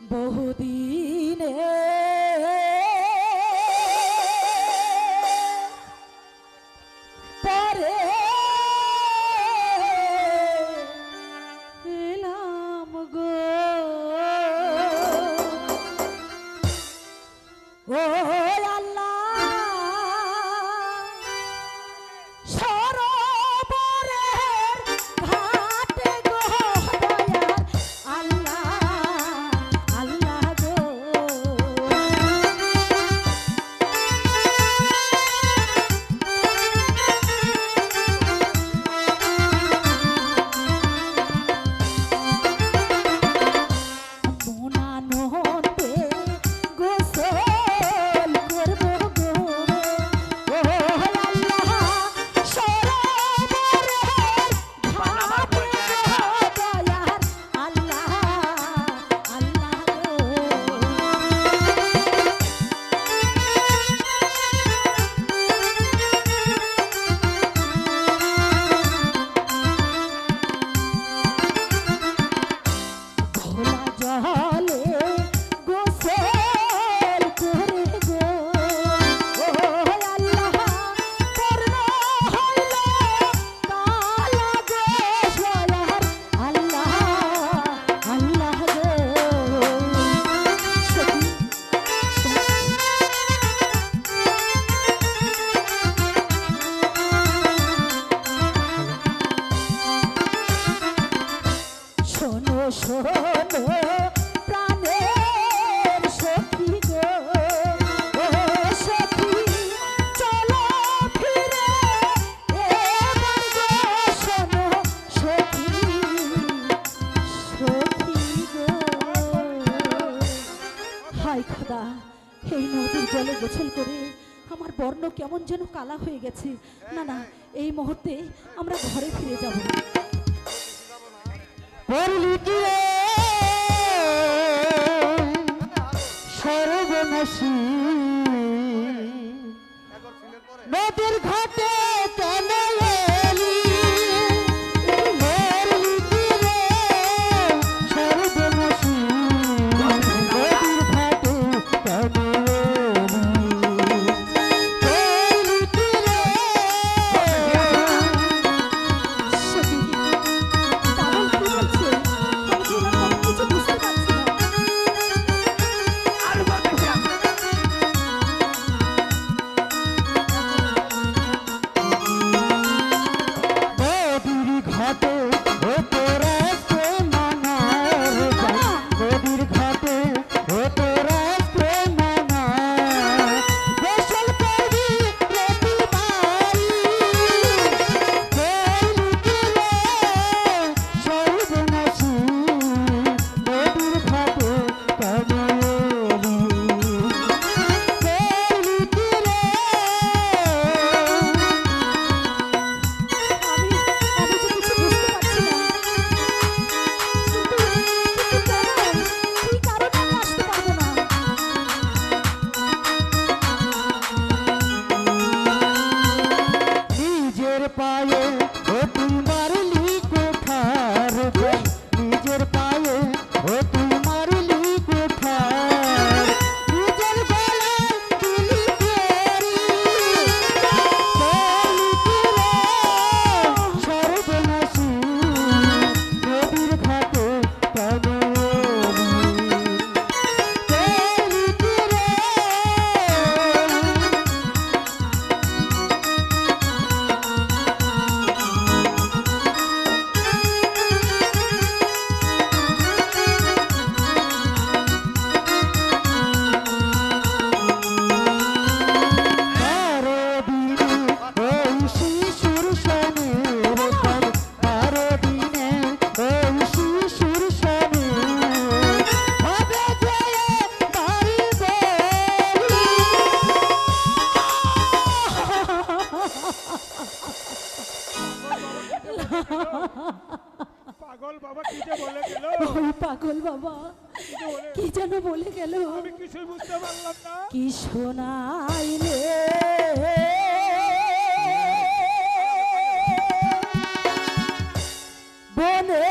বহুদিনে পরে এলাম গো ও আল্লাহ সরোবরের ঘাটে গো দয়ার আল্লাহ আল্লাহ গো মনানন্দে গোসল করব গো ও আল্লাহ সরোবরের ঘাটে গো দয়ার আল্লাহ আল্লাহ গো ঘোলা জলে গোসল করে গো ও আল্লাহ পূর্ণ হইল কালা গো সয়ার আল্লাহ আল্লাহ গো শোনো শোনো প্রাণের সখী গো ও সখী চলো ফিরে এবার গো শোনো সখী সখী গো হায় খোদা এই নদীর জলে গোসল করে আমার বর্ণ কেমন যেন কালা হয়ে গেছে না না এই মুহূর্তে আমরা ঘরে ফিরে যাব সর্বনাশী নদীর ঘাটে কেন এলি মরলি কি রে সর্বনাশী নদীর ঘাটে কেন এলি কি রে সখী কেমন কি বলছে আমি কি কোনো কিছু বুঝতে পারছি না নদীর ঘাটে ও তোরা মানার নদীর ঘাটে ও তোরা মানার গোসল করবি প্রতিবারই করলি কি রে সর্বনাশী নদীর ঘাটে কেন এলি করলি কি রে আমি যে কিছু বুঝতে পারছি না কিন্তু কেন কি কারণে আমি আসতে পারবো না নিজের পায়ে ও তুই মারলি কোঠার ঘর নিজের পায়ে ও তুই মারলি কোঠার নিজের গলায় দিলি তেরি করলি কি রে সর্বনাশী নদীর ঘাটে কেন এলি করলি কি রে পাগল বাবা কি যে বলে গেল ওই পাগল বাবা কি যেন বলে গেল আমি কিছুই বুঝতে পারলাম না কি শোনাইলে বনে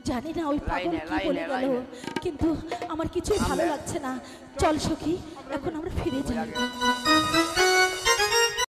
জানি না ওই পাগল লাইনে, কি লাইনে, বলে গেল, লাইনে। কিন্তু আমার কিছুই ভালো লাগছে না। চল সখী, এখন আমরা ফিরে যাই।